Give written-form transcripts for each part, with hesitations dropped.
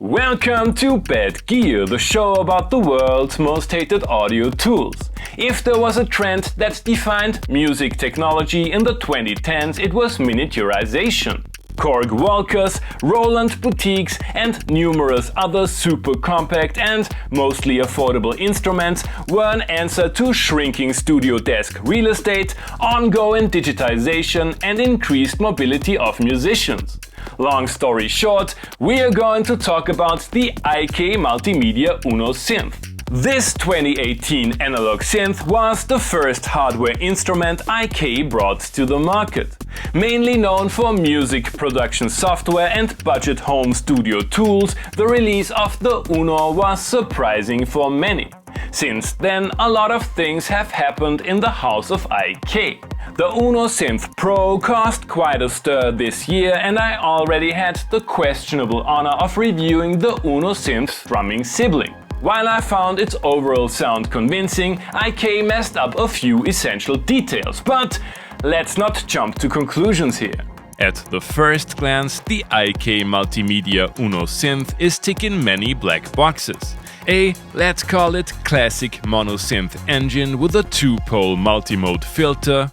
Welcome to Bad Gear, the show about the world's most hated audio tools. If there was a trend that defined music technology in the 2010s, it was miniaturization. Korg Walkers, Roland Boutiques and numerous other super compact and mostly affordable instruments were an answer to shrinking studio desk real estate, ongoing digitization and increased mobility of musicians. Long story short, we are going to talk about the IK Multimedia UNO Synth. This 2018 analog synth was the first hardware instrument IK brought to the market. Mainly known for music production software and budget home studio tools, the release of the UNO was surprising for many. Since then, a lot of things have happened in the house of IK. The UNO Synth Pro caused quite a stir this year, and I already had the questionable honor of reviewing the UNO Synth's thrumming sibling. While I found its overall sound convincing, IK messed up a few essential details, but let's not jump to conclusions here. At the first glance, the IK Multimedia UNO Synth is ticking many black boxes. A, let's call it classic monosynth engine with a two-pole multimode filter.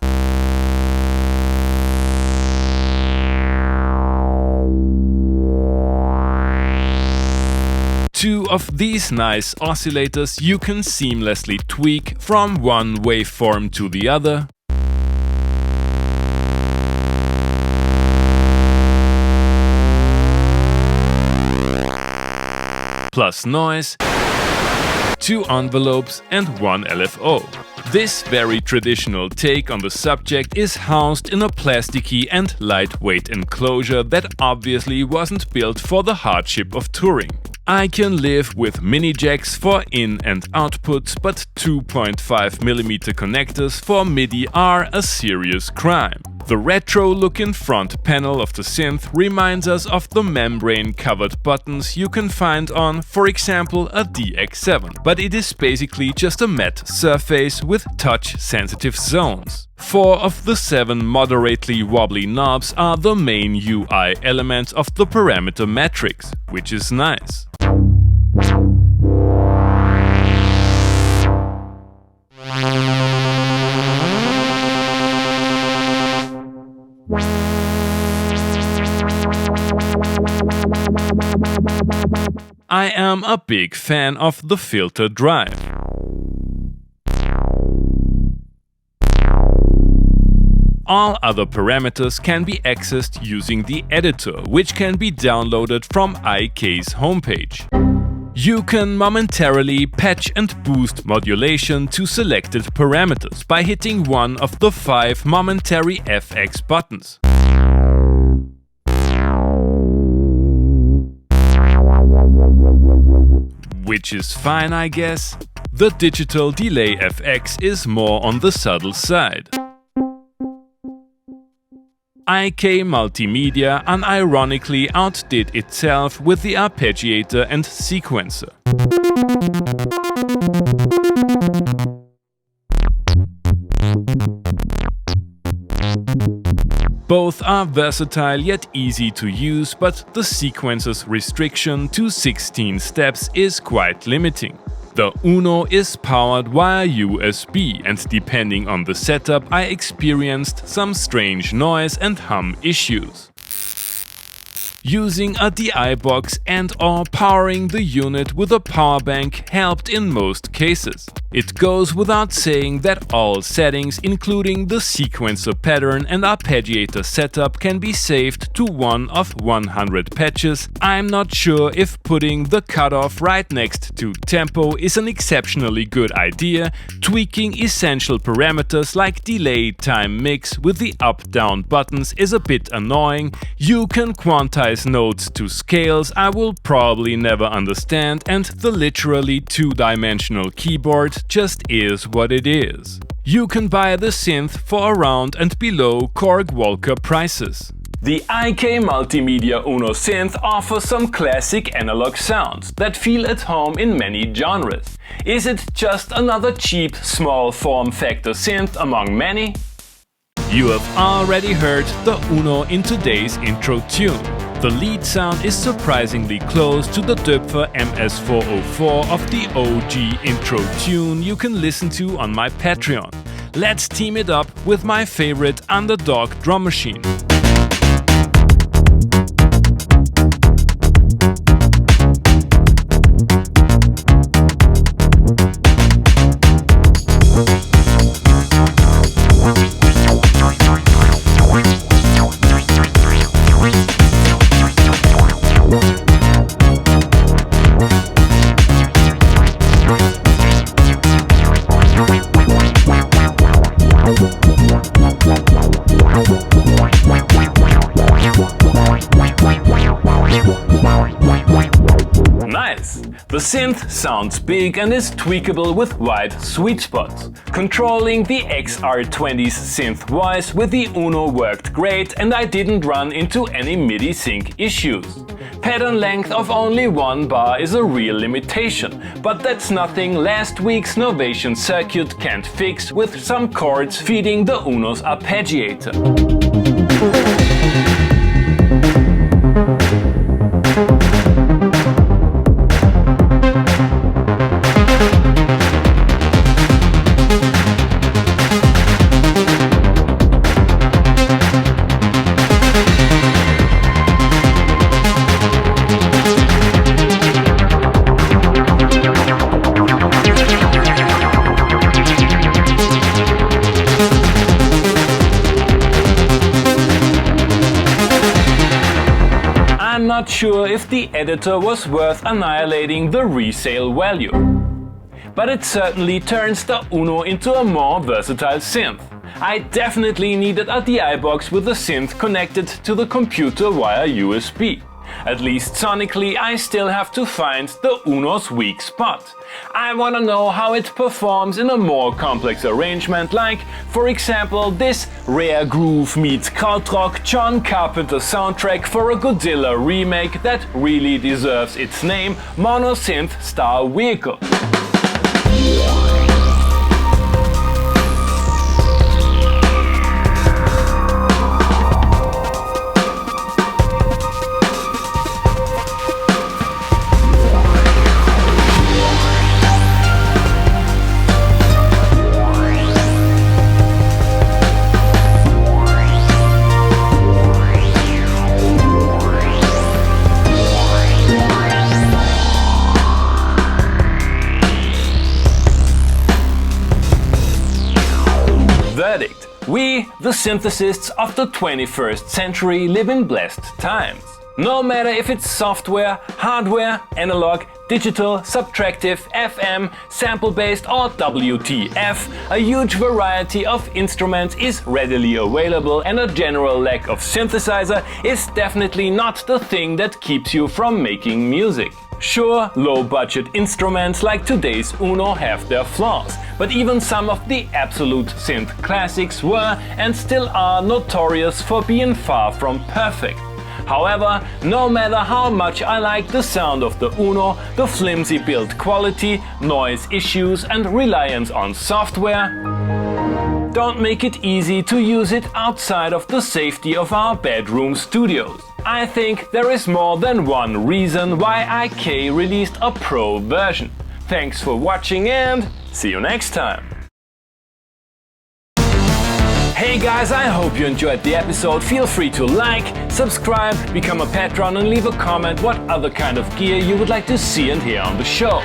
Two of these nice oscillators you can seamlessly tweak from one waveform to the other. Plus noise, two envelopes and one LFO. This very traditional take on the subject is housed in a plasticky and lightweight enclosure that obviously wasn't built for the hardship of touring. I can live with mini jacks for in and outputs, but 2.5mm connectors for MIDI are a serious crime. The retro-looking front panel of the synth reminds us of the membrane-covered buttons you can find on, for example, a DX7, but it is basically just a matte surface with touch-sensitive zones. 4 of the 7 moderately wobbly knobs are the main UI elements of the parameter matrix, which is nice. I am a big fan of the filter drive. All other parameters can be accessed using the editor, which can be downloaded from IK's homepage. You can momentarily patch and boost modulation to selected parameters by hitting one of the 5 momentary FX buttons. Which is fine, I guess. The digital delay FX is more on the subtle side. IK Multimedia unironically outdid itself with the arpeggiator and sequencer. Both are versatile yet easy to use, but the sequencer's restriction to 16 steps is quite limiting. The UNO is powered via USB, and depending on the setup, I experienced some strange noise and hum issues. Using a DI box and/or powering the unit with a power bank helped in most cases. It goes without saying that all settings, including the sequencer pattern and arpeggiator setup, can be saved to 1 of 100 patches. I'm not sure if putting the cutoff right next to tempo is an exceptionally good idea. Tweaking essential parameters like delay, time, mix with the up-down buttons is a bit annoying. You can quantize notes to scales I will probably never understand, and the literally two-dimensional keyboard just is what it is. You can buy the synth for around and below Korg Walker prices. The IK Multimedia UNO Synth offers some classic analog sounds that feel at home in many genres. Is it just another cheap, small form factor synth among many? You have already heard the UNO in today's intro tune. The lead sound is surprisingly close to the Döpfer MS404 of the OG intro tune you can listen to on my Patreon. Let's team it up with my favorite underdog drum machine. Nice! The synth sounds big and is tweakable with wide sweet spots. Controlling the XR20's synth voice with the UNO worked great and I didn't run into any MIDI sync issues. Pattern length of only 1 bar is a real limitation, but that's nothing last week's Novation circuit can't fix with some chords feeding the UNO's arpeggiator. I'm not sure if the editor was worth annihilating the resale value, but it certainly turns the UNO into a more versatile synth. I definitely needed a DI box with the synth connected to the computer via USB. At least sonically, I still have to find the UNO's weak spot. I wanna know how it performs in a more complex arrangement, like, for example, this rare groove meets krautrock John Carpenter soundtrack for a Godzilla remake that really deserves its name, Mono Synth Star Vehicle. Verdict. We, the synthesists of the 21st century, live in blessed times. No matter if it's software, hardware, analog, digital, subtractive, FM, sample-based or WTF, a huge variety of instruments is readily available and a general lack of synthesizer is definitely not the thing that keeps you from making music. Sure, low-budget instruments like today's UNO have their flaws, but even some of the absolute synth classics were and still are notorious for being far from perfect. However, no matter how much I like the sound of the UNO, the flimsy build quality, noise issues and reliance on software don't make it easy to use it outside of the safety of our bedroom studios. I think there is more than one reason why IK released a pro version. Thanks for watching and see you next time! Hey guys, I hope you enjoyed the episode. Feel free to like, subscribe, become a patron and leave a comment what other kind of gear you would like to see and hear on the show.